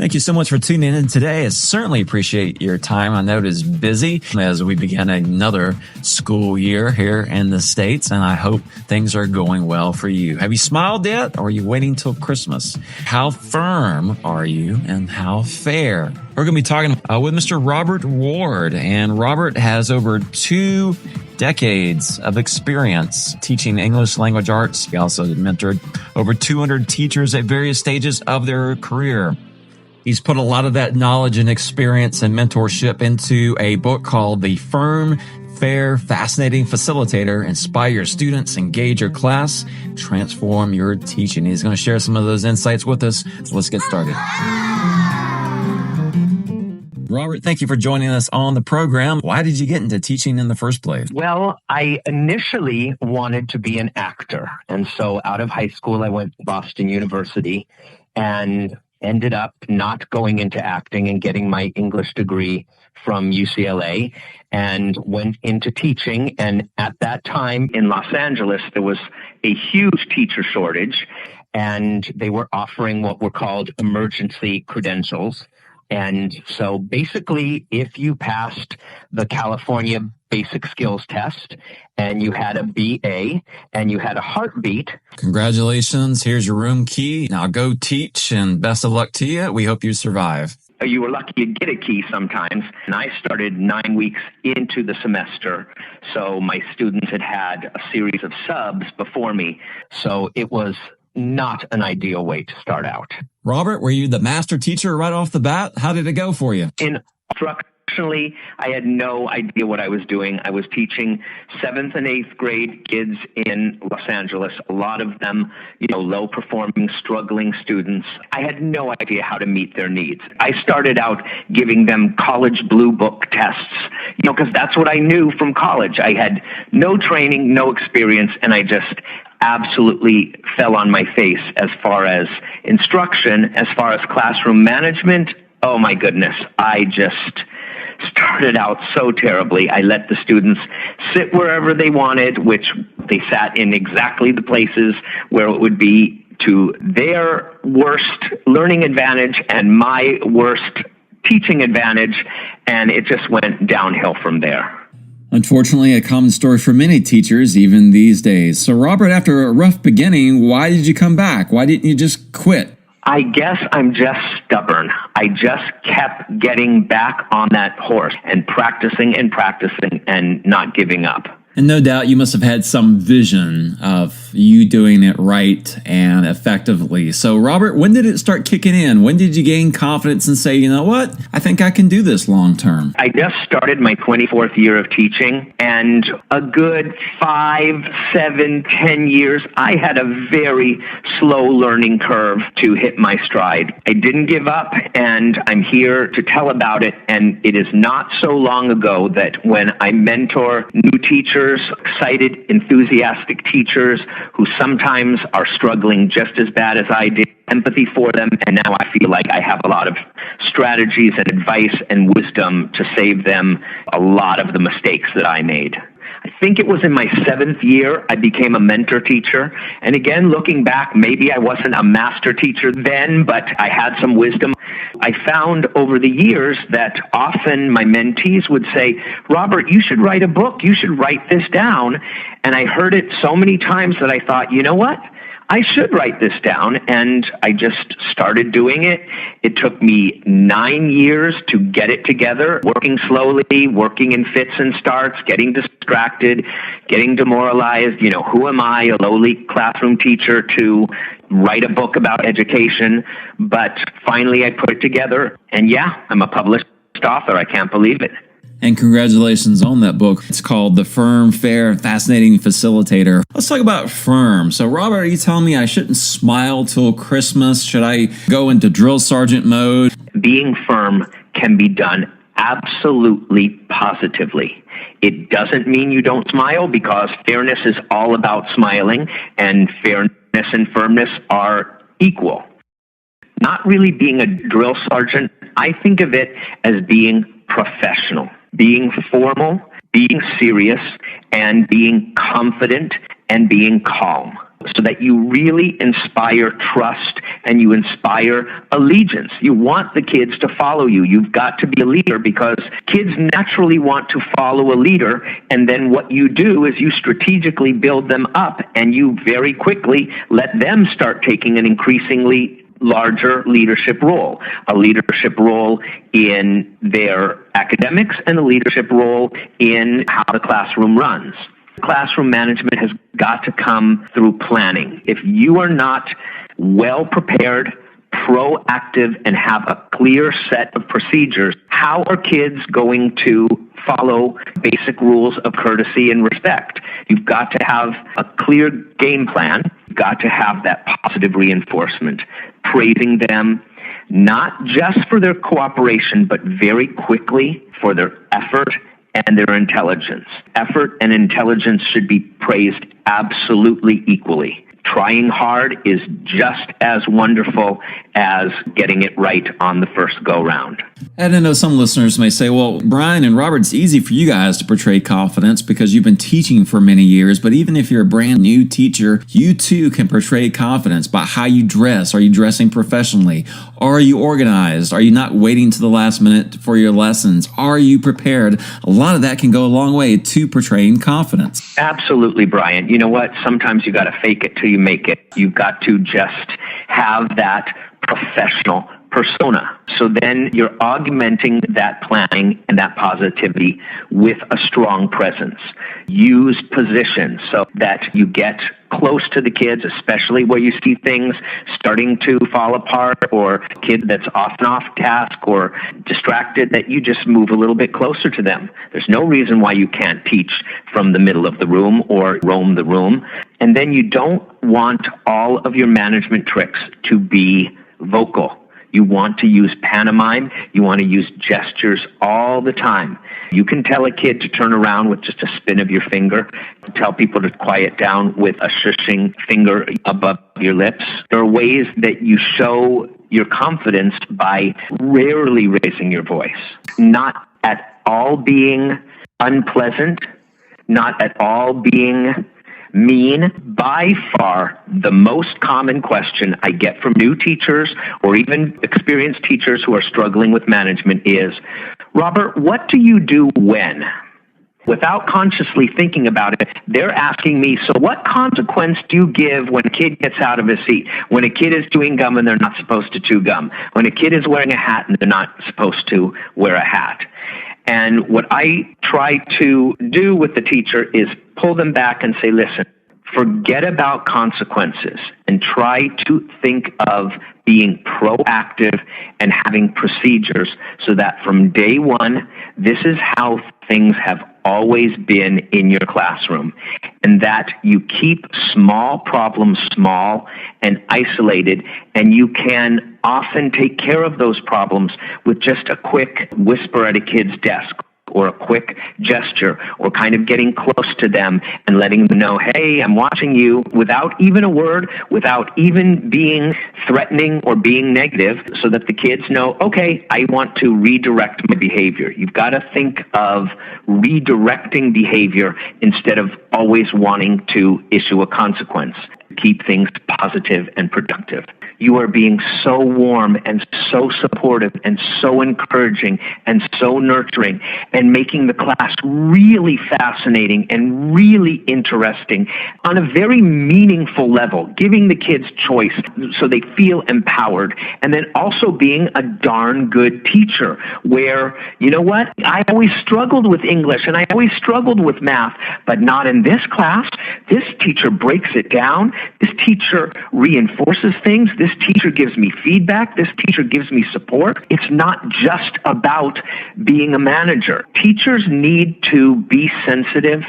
Thank you so much for tuning in today. I certainly appreciate your time. I know it is busy as we begin another school year here in the States, and I hope things are going well for you. Have you smiled yet, or are you waiting till Christmas? How firm are you, and how fair? We're going to be talking with Mr. Robert Ward, and Robert has over 2 decades of experience teaching English language arts. He also mentored over 200 teachers at various stages of their career. He's put a lot of that knowledge and experience and mentorship into a book called The Firm, Fair, Fascinating Facilitator. Inspire your students, engage your class, transform your teaching. He's going to share some of those insights with us. So let's get started. Robert, thank you for joining us on the program. Why did you get into teaching in the first place? Well, I initially wanted to be an actor. And so out of high school, I went to Boston University and ended up not going into acting and getting my English degree from UCLA and went into teaching. And at that time in Los Angeles, there was a huge teacher shortage, and they were offering what were called emergency credentials. And so basically, if you passed the California Basic Skills Test and you had a BA and you had a heartbeat. Congratulations. Here's your room key. Now go teach, and best of luck to you. We hope you survive. You were lucky to get a key sometimes. And I started 9 weeks into the semester. So my students had a series of subs before me. So it was not an ideal way to start out. Robert, were you the master teacher right off the bat? How did it go for you? Instructionally, I had no idea what I was doing. I was teaching 7th and 8th grade kids in Los Angeles, a lot of them, low-performing, struggling students. I had no idea how to meet their needs. I started out giving them college blue book tests, because that's what I knew from college. I had no training, no experience, and I just absolutely fell on my face as far as instruction, as far as classroom management. Oh my goodness, I just started out so terribly. I let the students sit wherever they wanted, which they sat in exactly the places where it would be to their worst learning advantage and my worst teaching advantage, and it just went downhill from there. Unfortunately, a common story for many teachers, even these days. So, Robert, after a rough beginning, why did you come back? Why didn't you just quit? I guess I'm just stubborn. I just kept getting back on that horse and practicing and not giving up. And no doubt you must have had some vision of you doing it right and effectively. So, Robert, when did it start kicking in? When did you gain confidence and say, you know what, I think I can do this long term? I just started my 24th year of teaching, and a good 5, 7, 10 years, I had a very slow learning curve to hit my stride. I didn't give up, and I'm here to tell about it. And it is not so long ago that when I mentor new teachers, excited, enthusiastic teachers who sometimes are struggling just as bad as I did, empathy for them, and now I feel like I have a lot of strategies and advice and wisdom to save them a lot of the mistakes that I made. I think it was in my 7th year I became a mentor teacher. And again, looking back, maybe I wasn't a master teacher then, but I had some wisdom. I found over the years that often my mentees would say, Robert, you should write a book. You should write this down. And I heard it so many times that I thought, you know what? I should write this down, and I just started doing it. It took me 9 years to get it together, working slowly, working in fits and starts, getting distracted, getting demoralized. Who am I, a lowly classroom teacher, to write a book about education? But finally I put it together, and yeah, I'm a published author. I can't believe it. And congratulations on that book. It's called The Firm, Fair, Fascinating Facilitator. Let's talk about firm. So, Robert, are you telling me I shouldn't smile till Christmas? Should I go into drill sergeant mode? Being firm can be done absolutely positively. It doesn't mean you don't smile, because fairness is all about smiling, and fairness and firmness are equal. Not really being a drill sergeant, I think of it as being professional, being formal, being serious, and being confident and being calm. so that you really inspire trust and you inspire allegiance. You want the kids to follow you. You've got to be a leader because kids naturally want to follow a leader, and then what you do is you strategically build them up and you very quickly let them start taking an increasingly larger leadership role, a leadership role in their academics and a leadership role in how the classroom runs. Classroom management has got to come through planning. If you are not well prepared, proactive, and have a clear set of procedures, how are kids going to follow basic rules of courtesy and respect? You've got to have a clear game plan. You've got to have that positive reinforcement, praising them, not just for their cooperation, but very quickly for their effort and their intelligence. Effort and intelligence should be praised absolutely equally. Trying hard is just as wonderful as getting it right on the first go-round. And I know some listeners may say, well, Brian and Robert, it's easy for you guys to portray confidence because you've been teaching for many years, but even if you're a brand new teacher, you too can portray confidence by how you dress. Are you dressing professionally? Are you organized? Are you not waiting to the last minute for your lessons? Are you prepared? A lot of that can go a long way to portraying confidence. Absolutely, Brian. You know what? Sometimes you got to fake it till you make it. You've got to just have that professional persona. So then you're augmenting that planning and that positivity with a strong presence. Use position so that you get close to the kids, especially where you see things starting to fall apart or a kid that's often off task or distracted, that you just move a little bit closer to them. There's no reason why you can't teach from the middle of the room or roam the room. And then you don't want all of your management tricks to be vocal. You want to use pantomime. You want to use gestures all the time. You can tell a kid to turn around with just a spin of your finger. Tell people to quiet down with a shushing finger above your lips. There are ways that you show your confidence by rarely raising your voice. Not at all being unpleasant, not at all being mean. By far, the most common question I get from new teachers or even experienced teachers who are struggling with management is, Robert, what do you do when? Without consciously thinking about it, they're asking me, so what consequence do you give when a kid gets out of his seat? When a kid is chewing gum and they're not supposed to chew gum? When a kid is wearing a hat and they're not supposed to wear a hat? And what I try to do with the teacher is pull them back and say, listen, forget about consequences and try to think of being proactive and having procedures so that from day one, this is how things have always been in your classroom, and that you keep small problems small and isolated, and you can often take care of those problems with just a quick whisper at a kid's desk or a quick gesture or kind of getting close to them and letting them know, hey, I'm watching you, without even a word, without even being threatening or being negative, so that the kids know, okay, I want to redirect my behavior. You've got to think of redirecting behavior instead of always wanting to issue a consequence. Keep things positive and productive. You are being so warm and so supportive and so encouraging and so nurturing and making the class really fascinating and really interesting on a very meaningful level, giving the kids choice so they feel empowered, and then also being a darn good teacher where, you know what, I always struggled with English and I always struggled with math, but not in this class. This teacher breaks it down. This teacher reinforces things. This teacher gives me feedback. This teacher gives me support. It's not just about being a manager. Teachers need to be sensitive.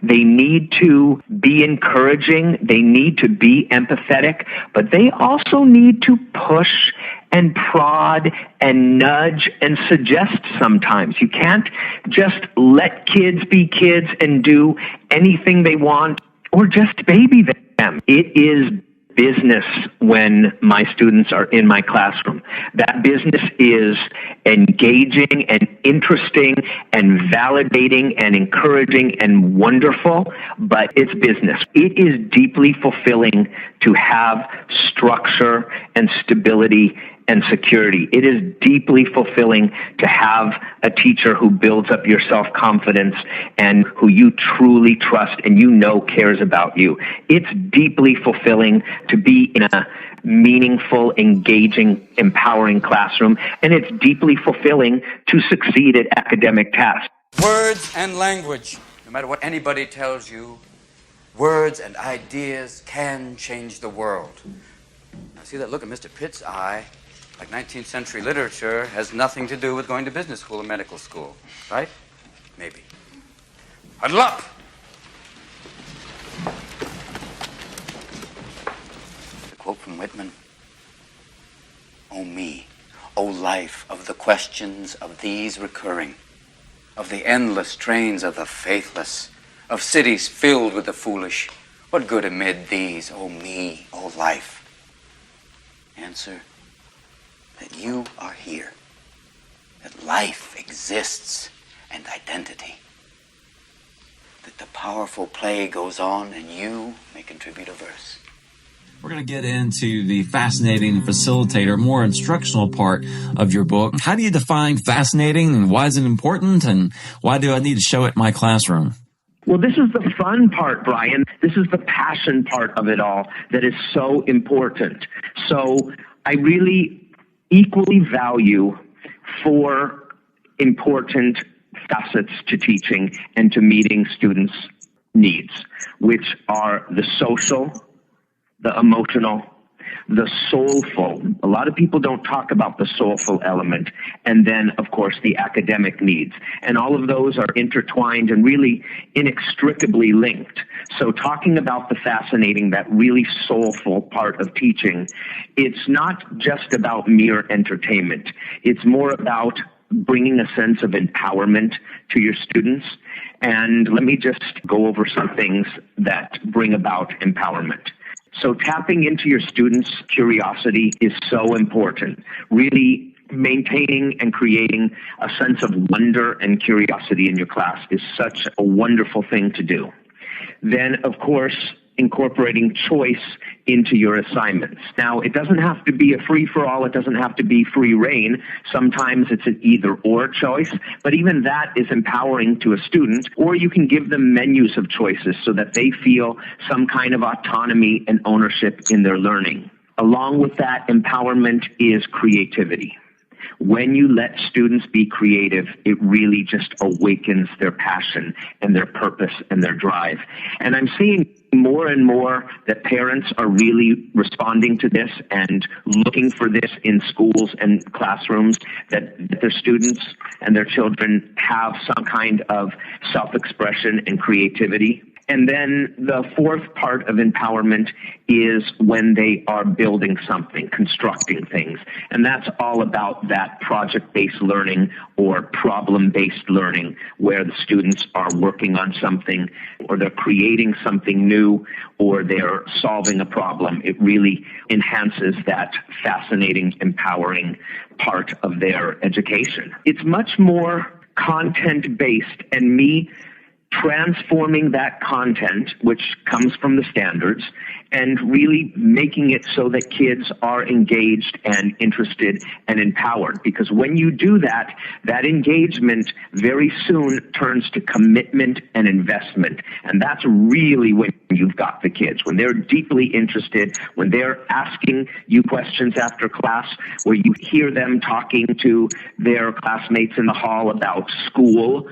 They need to be encouraging. They need to be empathetic, but they also need to push and prod and nudge and suggest sometimes. You can't just let kids be kids and do anything they want or just baby them. It is business when my students are in my classroom. That business is engaging and interesting and validating and encouraging and wonderful, but it's business. It is deeply fulfilling to have structure and stability and security. It is deeply fulfilling to have a teacher who builds up your self-confidence and who you truly trust and you know cares about you. It's deeply fulfilling to be in a meaningful, engaging, empowering classroom, and it's deeply fulfilling to succeed at academic tasks. Words and language. No matter what anybody tells you, words and ideas can change the world. Now, see that look in Mr. Pitt's eye? Like 19th century literature has nothing to do with going to business school or medical school, right? Maybe. Huddle up! The quote from Whitman, "O me, O life of the questions of these recurring, of the endless trains of the faithless, of cities filled with the foolish, what good amid these, O me, O life?" Answer, that you are here, that life exists and identity, that the powerful play goes on and you may contribute a verse. We're going to get into the fascinating facilitator, more instructional part of your book. How do you define fascinating, and why is it important, and why do I need to show it in my classroom? Well, this is the fun part, Brian. This is the passion part of it all that is so important. So I really equally value 4 important facets to teaching and to meeting students' needs, which are the social, the emotional, the soulful. A lot of people don't talk about the soulful element. And then, of course, the academic needs. And all of those are intertwined and really inextricably linked. So talking about the fascinating, that really soulful part of teaching, it's not just about mere entertainment. It's more about bringing a sense of empowerment to your students. And let me just go over some things that bring about empowerment. So tapping into your students' curiosity is so important. Really maintaining and creating a sense of wonder and curiosity in your class is such a wonderful thing to do. Then, of course, incorporating choice into your assignments. Now, it doesn't have to be a free-for-all. It doesn't have to be free reign. Sometimes it's an either-or choice, but even that is empowering to a student. Or you can give them menus of choices so that they feel some kind of autonomy and ownership in their learning. Along with that, empowerment is creativity. When you let students be creative, it really just awakens their passion and their purpose and their drive. And I'm seeing more and more that parents are really responding to this and looking for this in schools and classrooms, that their students and their children have some kind of self-expression and creativity. And then the 4th part of empowerment is when they are building something, constructing things. And that's all about that project-based learning or problem-based learning, where the students are working on something or they're creating something new or they're solving a problem. It really enhances that fascinating, empowering part of their education. It's much more content-based, and me transforming that content, which comes from the standards, and really making it so that kids are engaged and interested and empowered. Because when you do that, that engagement very soon turns to commitment and investment. And that's really when you've got the kids, when they're deeply interested, when they're asking you questions after class, where you hear them talking to their classmates in the hall about school,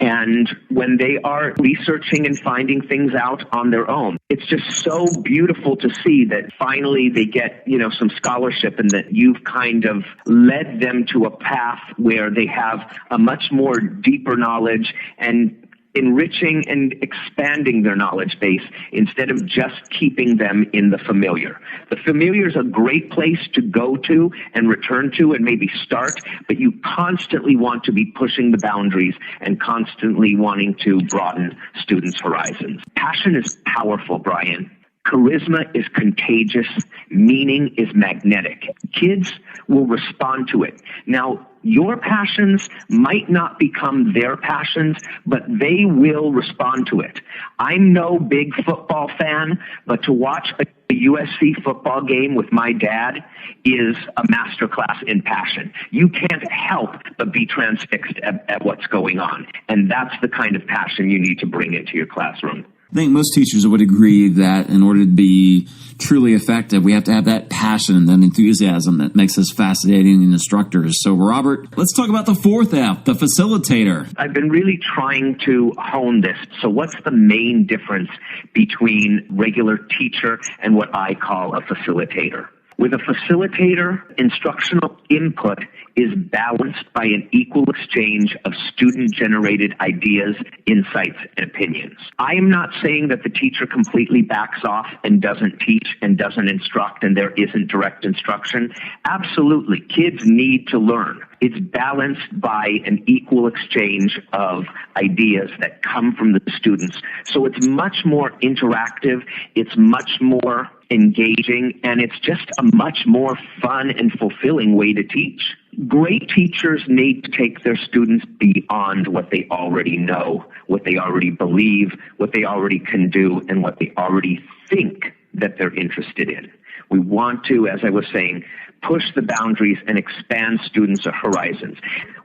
and when they are researching and finding things out on their own. It's just so beautiful to see that finally they get, some scholarship, and that you've kind of led them to a path where they have a much more deeper knowledge and enriching and expanding their knowledge base instead of just keeping them in the familiar. The familiar is a great place to go to and return to and maybe start, but you constantly want to be pushing the boundaries and constantly wanting to broaden students' horizons. Passion is powerful, Brian. Charisma is contagious. Meaning is magnetic. Kids will respond to it. Now, your passions might not become their passions, but they will respond to it. I'm no big football fan, but to watch a USC football game with my dad is a masterclass in passion. You can't help but be transfixed at what's going on. And that's the kind of passion you need to bring into your classroom. I think most teachers would agree that in order to be truly effective, we have to have that passion and that enthusiasm that makes us fascinating instructors. So, Robert, let's talk about the fourth F, the facilitator. I've been really trying to hone this. So what's the main difference between regular teacher and what I call a facilitator? With a facilitator, instructional input is balanced by an equal exchange of student-generated ideas, insights, and opinions. I am not saying that the teacher completely backs off and doesn't teach and doesn't instruct and there isn't direct instruction. Absolutely. Kids need to learn. It's balanced by an equal exchange of ideas that come from the students. So it's much more interactive. It's much more engaging, and it's just a much more fun and fulfilling way to teach. Great teachers need to take their students beyond what they already know, what they already believe, what they already can do, and what they already think that they're interested in. We want to, as I was saying, push the boundaries and expand students' horizons.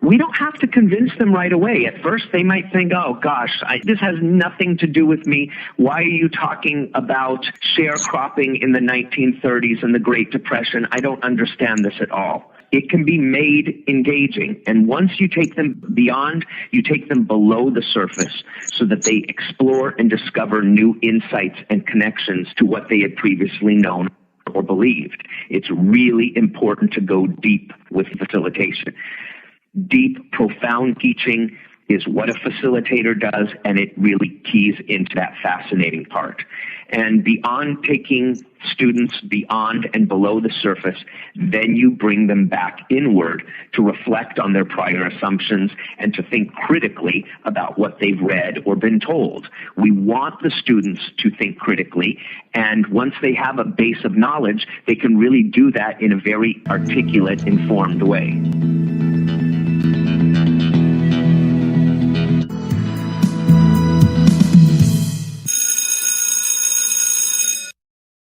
We don't have to convince them right away. At first, they might think, oh, gosh, this has nothing to do with me. Why are you talking about sharecropping in the 1930s and the Great Depression? I don't understand this at all. It can be made engaging. And once you take them beyond, you take them below the surface so that they explore and discover new insights and connections to what they had previously known or believed. It's really important to go deep with facilitation. Deep, profound teaching is what a facilitator does, and it really keys into that fascinating part. And beyond taking students beyond and below the surface, then you bring them back inward to reflect on their prior assumptions and to think critically about what they've read or been told. We want the students to think critically, and once they have a base of knowledge, they can really do that in a very articulate, informed way.